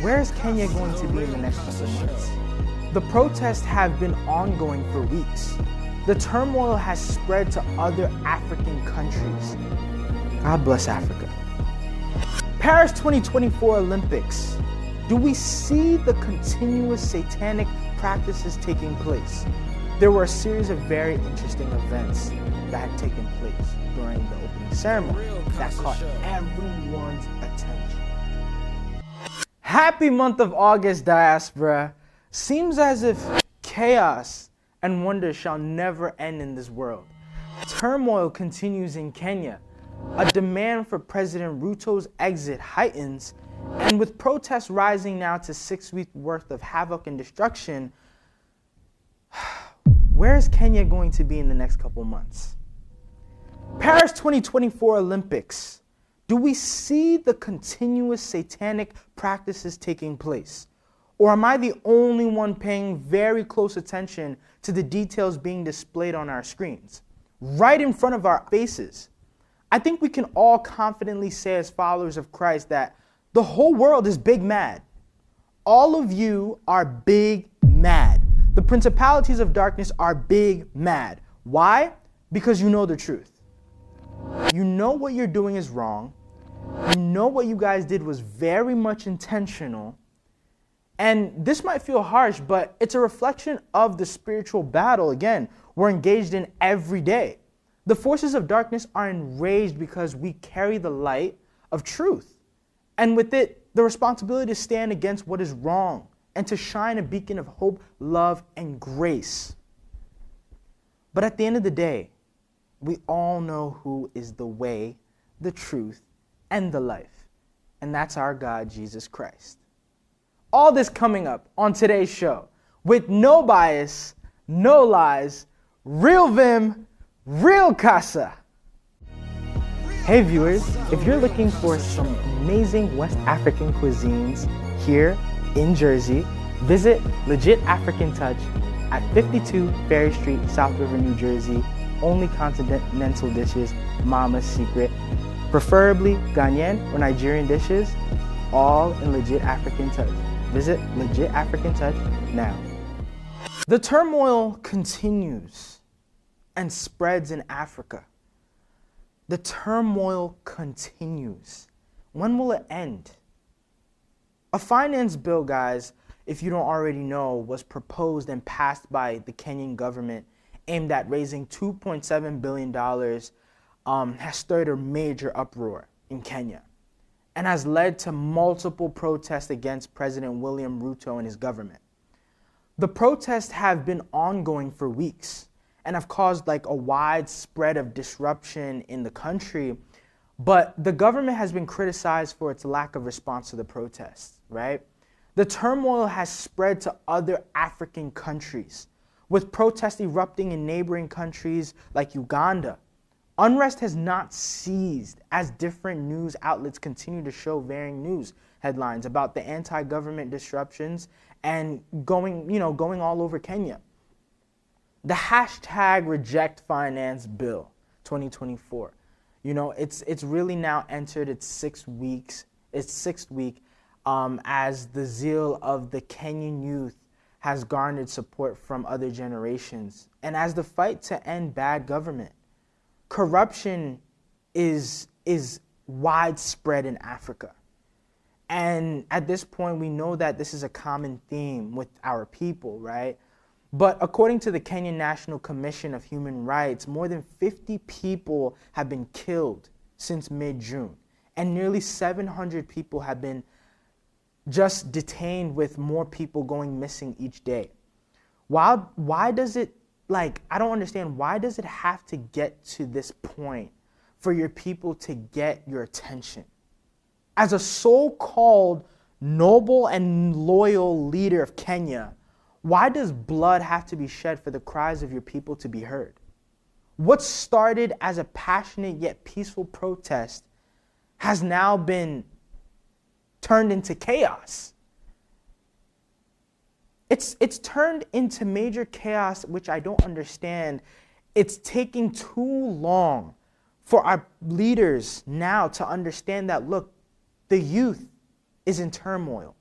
Where is Kenya going to be in the next couple months? The protests have been ongoing for weeks. The turmoil has spread to other African countries. God bless Africa. Paris 2024 Olympics. Do we see the continuous satanic practices taking place? There were a series of very interesting events that had taken place during the opening ceremony that caught everyone's attention. Happy month of August, diaspora. Seems as if chaos and wonder shall never end in this world. Turmoil continues in Kenya. A demand for President Ruto's exit heightens, and with protests rising now to 6 weeks worth of havoc and destruction, where is Kenya going to be in the next couple months? Paris 2024 Olympics. Do we see the continuous satanic practices taking place? Or am I the only one paying very close attention to the details being displayed on our screens, right in front of our faces? I think we can all confidently say as followers of Christ that the whole world is big mad. All of you are big mad. The principalities of darkness are big mad. Why? Because you know the truth. You know what you're doing is wrong. You know what you guys did was very much intentional. And this might feel harsh, but it's a reflection of the spiritual battle, again, we're engaged in every day. The forces of darkness are enraged because we carry the light of truth. And with it, the responsibility to stand against what is wrong and to shine a beacon of hope, love, and grace. But at the end of the day, we all know who is the way, the truth, and the life. And that's our God, Jesus Christ. All this coming up on today's show with no bias, no lies, real vim, real casa. Hey viewers, if you're looking for some amazing West African cuisines here in Jersey, visit Legit African Touch at 52 Ferry Street, South River, New Jersey. Only continental dishes, Mama's Secret. Preferably Ghanaian or Nigerian dishes, all in Legit African Touch. Visit Legit African Touch now. The turmoil continues and spreads in Africa. The turmoil continues. When will it end? A finance bill, guys, if you don't already know, was proposed and passed by the Kenyan government aimed at raising $2.7 billion, has stirred a major uproar in Kenya and has led to multiple protests against President William Ruto and his government. The protests have been ongoing for weeks and have caused like a wide spread of disruption in the country, but the government has been criticized for its lack of response to the protests, right? The turmoil has spread to other African countries, with protests erupting in neighboring countries like Uganda. Unrest has not ceased as different news outlets continue to show varying news headlines about the anti-government disruptions and going all over Kenya. The hashtag Reject Finance Bill 2024. It's really now entered its sixth week as the zeal of the Kenyan youth has garnered support from other generations. And as the fight to end bad government, corruption is widespread in Africa. And at this point, we know that this is a common theme with our people, right? But according to the Kenyan National Commission of Human Rights, more than 50 people have been killed since mid-June, and nearly 700 people have been just detained, with more people going missing each day. Why does it, I don't understand, why does it have to get to this point for your people to get your attention? As a so-called noble and loyal leader of Kenya, why does blood have to be shed for the cries of your people to be heard? What started as a passionate yet peaceful protest has now been turned into chaos. It's turned into major chaos, which I don't understand. It's taking too long for our leaders now to understand that, look, the youth is in turmoil.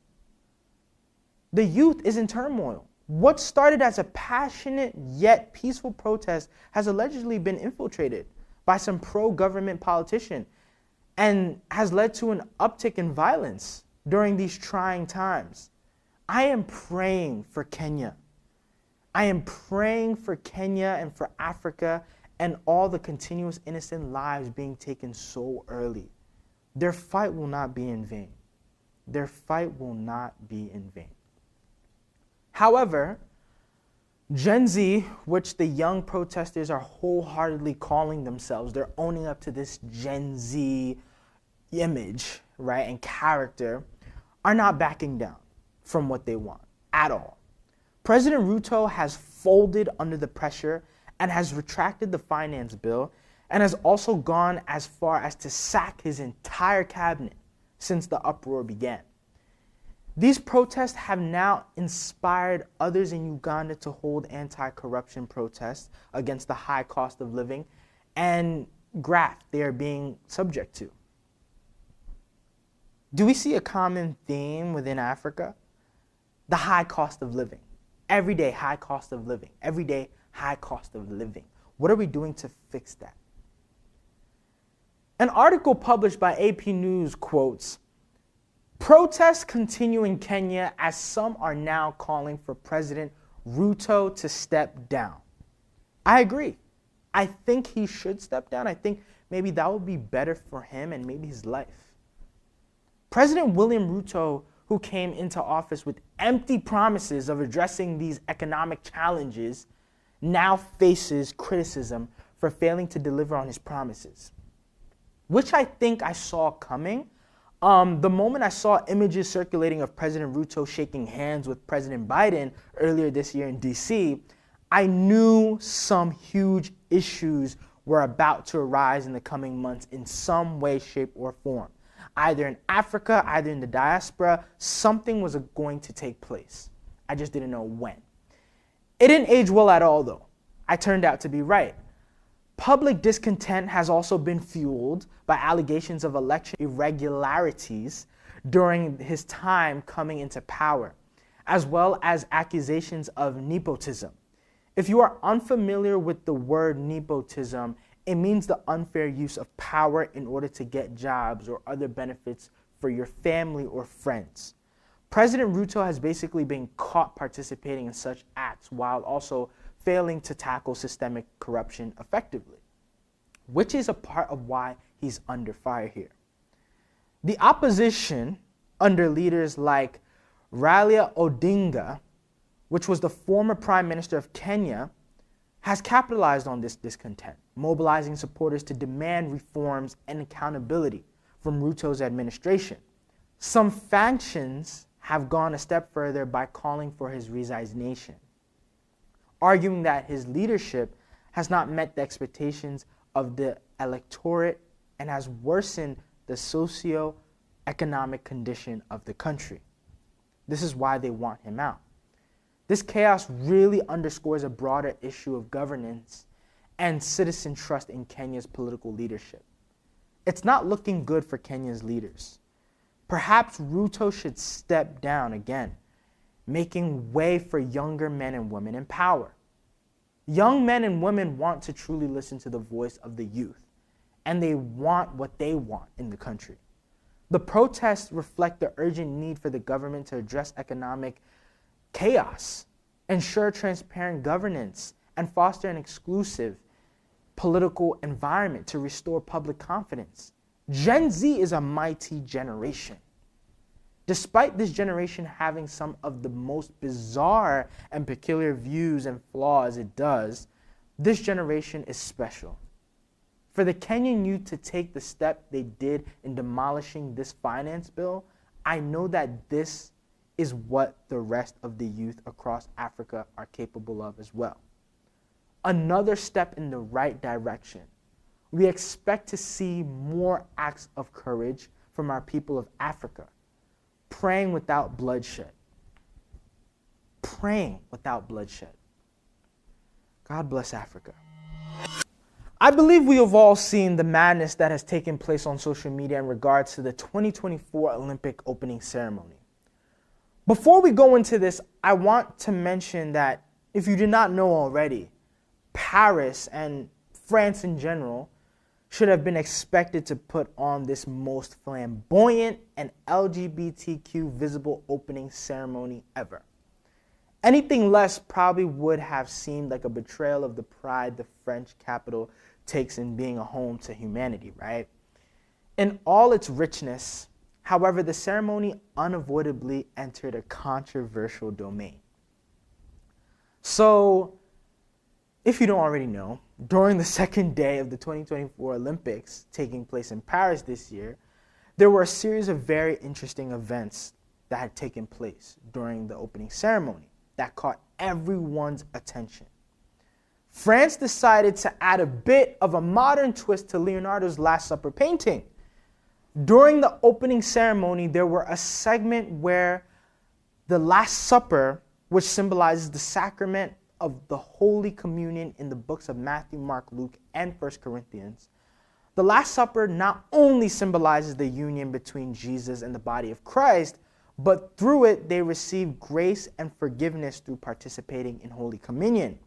The youth is in turmoil. What started as a passionate yet peaceful protest has allegedly been infiltrated by some pro-government politician and has led to an uptick in violence during these trying times. I am praying for Kenya. I am praying for Kenya and for Africa and all the continuous innocent lives being taken so early. Their fight will not be in vain. Their fight will not be in vain. However, GenZ, which the young protesters are wholeheartedly calling themselves, they're owning up to this GenZ image, right, and character, are not backing down from what they want at all. President Ruto has folded under the pressure and has retracted the finance bill and has also gone as far as to sack his entire cabinet since the uproar began. These protests have now inspired others in Uganda to hold anti-corruption protests against the high cost of living and graft they are being subject to. Do we see a common theme within Africa? The high cost of living. Everyday high cost of living. Everyday high cost of living. What are we doing to fix that? An article published by AP News quotes, "Protests continue in Kenya as some are now calling for President Ruto to step down." I agree. I think he should step down. I think maybe that would be better for him and maybe his life. President William Ruto, who came into office with empty promises of addressing these economic challenges, now faces criticism for failing to deliver on his promises, which I think I saw coming. The moment I saw images circulating of President Ruto shaking hands with President Biden earlier this year in DC, I knew some huge issues were about to arise in the coming months in some way, shape, or form. Either in Africa, either in the diaspora, something was going to take place. I just didn't know when. It didn't age well at all, though. I turned out to be right. Public discontent has also been fueled by allegations of election irregularities during his time coming into power, as well as accusations of nepotism. If you are unfamiliar with the word nepotism, it means the unfair use of power in order to get jobs or other benefits for your family or friends. President Ruto has basically been caught participating in such acts while also failing to tackle systemic corruption effectively, which is a part of why he's under fire here. The opposition, under leaders like Raila Odinga, which was the former Prime Minister of Kenya, has capitalized on this discontent, mobilizing supporters to demand reforms and accountability from Ruto's administration. Some factions have gone a step further by calling for his resignation, arguing that his leadership has not met the expectations of the electorate and has worsened the socio-economic condition of the country. This is why they want him out. This chaos really underscores a broader issue of governance and citizen trust in Kenya's political leadership. It's not looking good for Kenya's leaders. Perhaps Ruto should step down again, making way for younger men and women in power. Young men and women want to truly listen to the voice of the youth, and they want what they want in the country. The protests reflect the urgent need for the government to address economic chaos, ensure transparent governance, and foster an exclusive political environment to restore public confidence. Gen Z is a mighty generation. Despite this generation having some of the most bizarre and peculiar views and flaws it does, this generation is special. For the Kenyan youth to take the step they did in demolishing this finance bill, I know that this is what the rest of the youth across Africa are capable of as well. Another step in the right direction. We expect to see more acts of courage from our people of Africa, praying without bloodshed. Praying without bloodshed. God bless Africa. I believe we have all seen the madness that has taken place on social media in regards to the 2024 Olympic opening ceremony. Before we go into this, I want to mention that if you did not know already, Paris and France in general should have been expected to put on this most flamboyant and LGBTQ visible opening ceremony ever. Anything less probably would have seemed like a betrayal of the pride the French capital takes in being a home to humanity, right? In all its richness, however, the ceremony unavoidably entered a controversial domain. So, if you don't already know, during the second day of the 2024 Olympics taking place in Paris this year, there were a series of very interesting events that had taken place during the opening ceremony that caught everyone's attention. France decided to add a bit of a modern twist to Leonardo's Last Supper painting. During the opening ceremony, there were a segment where the Last Supper, which symbolizes the sacrament of the Holy Communion in the books of Matthew, Mark, Luke, and 1 Corinthians, the Last Supper not only symbolizes the union between Jesus and the body of Christ, but through it they receive grace and forgiveness through participating in Holy Communion.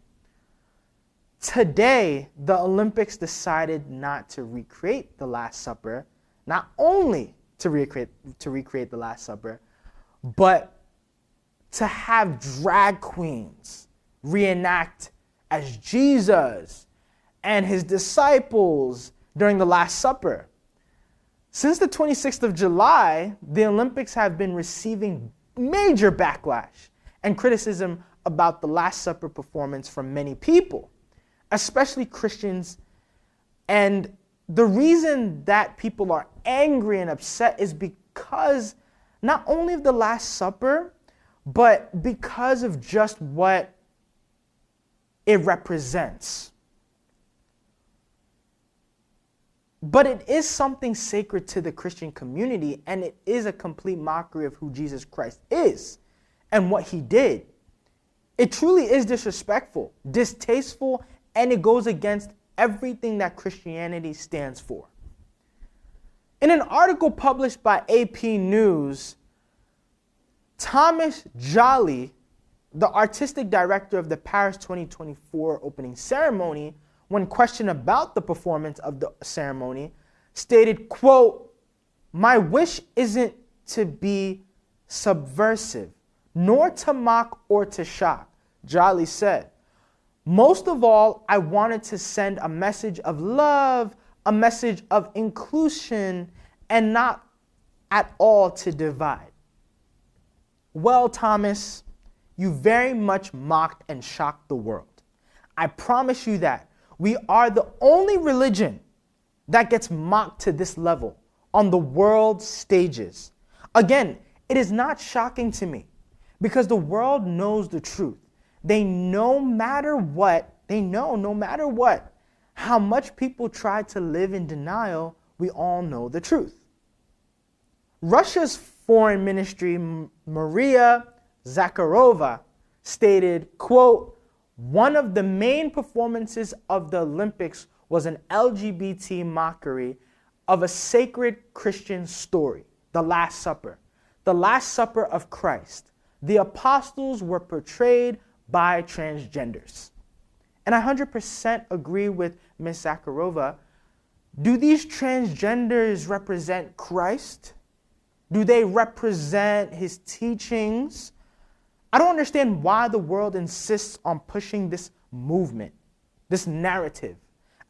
Today, the Olympics decided not to recreate the Last Supper, not only to recreate the Last Supper, but to have drag queens reenact as Jesus and his disciples during the Last Supper. Since the 26th of July, the Olympics have been receiving major backlash and criticism about the Last Supper performance from many people, especially Christians. And the reason that people are angry and upset is because not only of the Last Supper, but because of just what it represents. But it is something sacred to the Christian community, and it is a complete mockery of who Jesus Christ is and what he did. It truly is disrespectful, distasteful, and it goes against everything that Christianity stands for. In an article published by AP News, Thomas Joly, the artistic director of the Paris 2024 opening ceremony, when questioned about the performance of the ceremony, stated, quote, "My wish isn't to be subversive, nor to mock or to shock," Joly said. "Most of all, I wanted to send a message of love, a message of inclusion, and not at all to divide." Well, Thomas, you very much mocked and shocked the world. I promise you that. We are the only religion that gets mocked to this level on the world stages. Again, it is not shocking to me because the world knows the truth. They know no matter what, how much people try to live in denial, we all know the truth. Russia's foreign ministry, Maria Zakharova, stated, quote, "One of the main performances of the Olympics was an LGBT mockery of a sacred Christian story, the Last Supper of Christ. The apostles were portrayed by transgenders." And I 100% agree with Ms. Zakharova. Do these transgenders represent Christ? Do they represent his teachings? I don't understand why the world insists on pushing this movement, this narrative,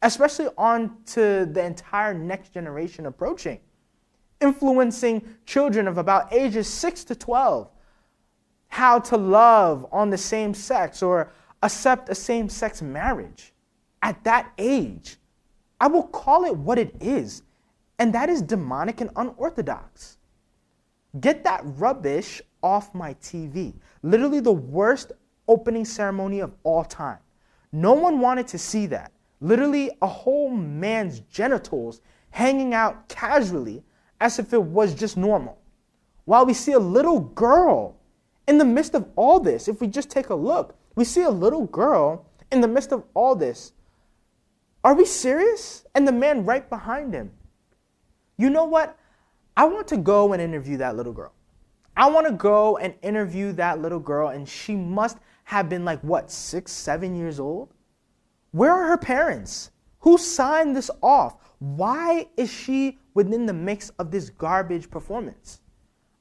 especially onto the entire next generation approaching, influencing children of about ages 6 to 12, how to love on the same sex or accept a same-sex marriage. At that age, I will call it what it is, and that is demonic and unorthodox. Get that rubbish off my TV. Literally the worst opening ceremony of all time. No one wanted to see that. Literally a whole man's genitals hanging out casually as if it was just normal. While we see a little girl in the midst of all this, if we just take a look, we see a little girl in the midst of all this. Are we serious? And the man right behind him. You know what? I want to go and interview that little girl. I want to go and interview that little girl, and she must have been like, what, 6, 7 years old? Where are her parents? Who signed this off? Why is she within the mix of this garbage performance?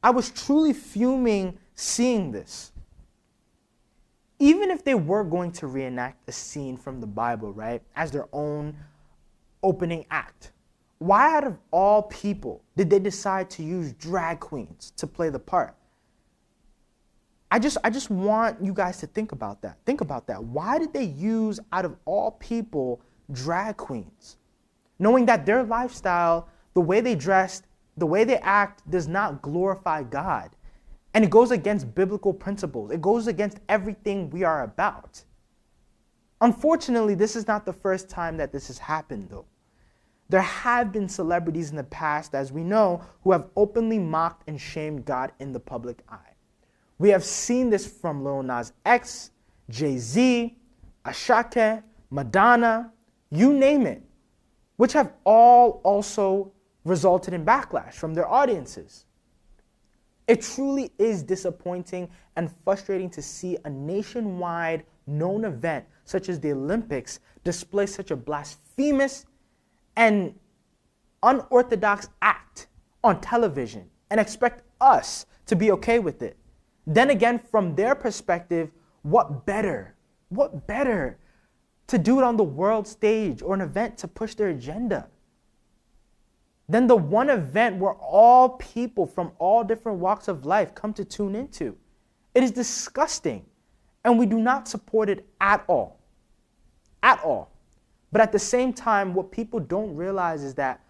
I was truly fuming seeing this. Even if they were going to reenact a scene from the Bible, right, as their own opening act, why out of all people did they decide to use drag queens to play the part? I just want you guys to think about that. Think about that. Why did they use, out of all people, drag queens? Knowing that their lifestyle, the way they dressed, the way they act, does not glorify God. And it goes against biblical principles. It goes against everything we are about. Unfortunately, this is not the first time that this has happened, though. There have been celebrities in the past, as we know, who have openly mocked and shamed God in the public eye. We have seen this from Lil Nas X, GenZ, Ashake, Madonna, you name it, which have all also resulted in backlash from their audiences. It truly is disappointing and frustrating to see a nationwide known event such as the Olympics display such a blasphemous and unorthodox act on television and expect us to be okay with it. Then again, from their perspective, what better to do it on the world stage or an event to push their agenda than the one event where all people from all different walks of life come to tune into? It is disgusting, and we do not support it at all. At all. But at the same time, what people don't realize is that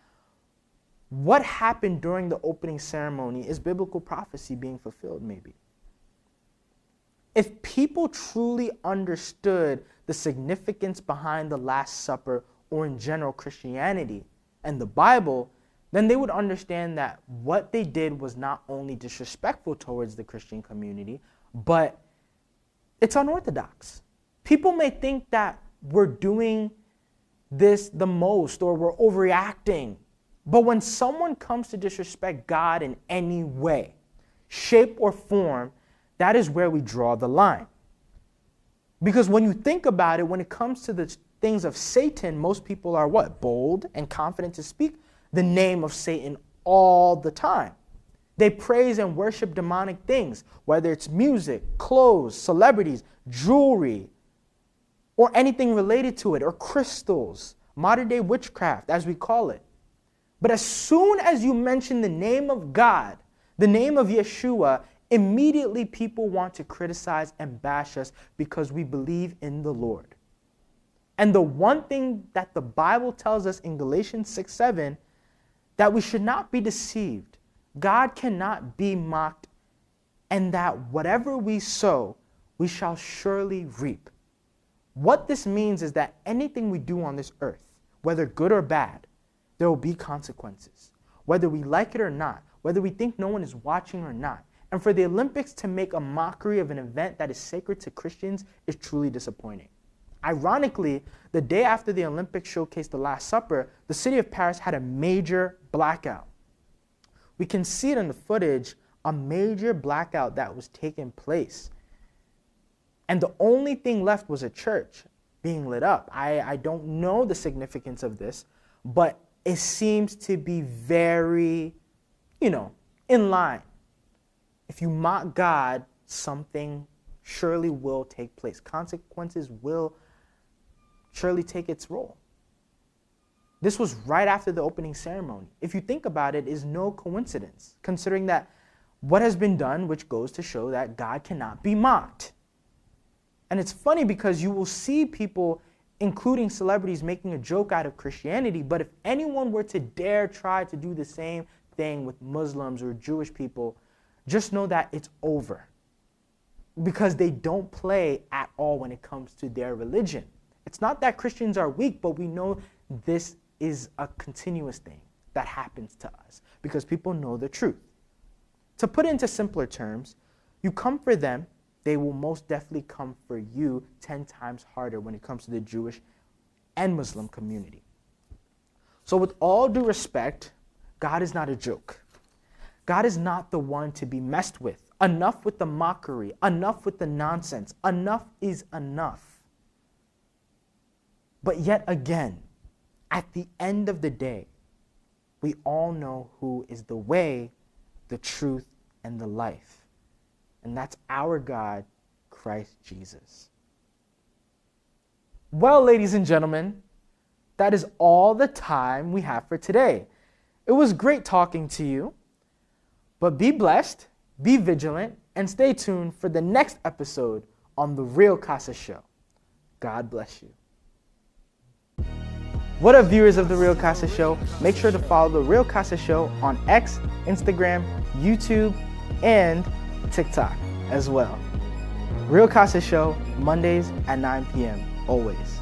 what happened during the opening ceremony is biblical prophecy being fulfilled, maybe. If people truly understood the significance behind the Last Supper, or in general Christianity and the Bible, then they would understand that what they did was not only disrespectful towards the Christian community, but it's unorthodox. People may think that we're doing this the most or we're overreacting, but when someone comes to disrespect God in any way, shape, or form, that is where we draw the line. Because when you think about it, when it comes to the things of Satan, most people are what? Bold and confident to speak the name of Satan all the time. They praise and worship demonic things, whether it's music, clothes, celebrities, jewelry, or anything related to it, or crystals, modern day witchcraft, as we call it. But as soon as you mention the name of God, the name of Yeshua, immediately people want to criticize and bash us because we believe in the Lord. And the one thing that the Bible tells us in Galatians 6:7, that we should not be deceived. God cannot be mocked, and that whatever we sow, we shall surely reap. What this means is that anything we do on this earth, whether good or bad, there will be consequences. Whether we like it or not, whether we think no one is watching or not. And for the Olympics to make a mockery of an event that is sacred to Christians is truly disappointing. Ironically, the day after the Olympics showcased the Last Supper, the city of Paris had a major blackout. We can see it in the footage, a major blackout that was taking place. And the only thing left was a church being lit up. I don't know the significance of this, but it seems to be very, in line. If you mock God, something surely will take place. Consequences will surely take its role. This was right after the opening ceremony. If you think about it, is no coincidence, considering that what has been done, which goes to show that God cannot be mocked. And it's funny because you will see people, including celebrities, making a joke out of Christianity, but if anyone were to dare try to do the same thing with Muslims or Jewish people, just know that it's over. Because they don't play at all when it comes to their religion. It's not that Christians are weak, but we know this is a continuous thing that happens to us because people know the truth. To put it into simpler terms, you come for them, they will most definitely come for you 10 times harder when it comes to the Jewish and Muslim community. So with all due respect, God is not a joke. God is not the one to be messed with. Enough with the mockery. Enough with the nonsense. Enough is enough. But yet again, at the end of the day, we all know who is the way, the truth, and the life. And that's our God, Christ Jesus. Well, ladies and gentlemen, that is all the time we have for today. It was great talking to you, but be blessed, be vigilant, and stay tuned for the next episode on The Real Casa Show. God bless you. What up, viewers of The Real Casa Show? Make sure to follow The Real Casa Show on X, Instagram, YouTube, and TikTok as well. Real Casa Show, Mondays at 9 p.m. always.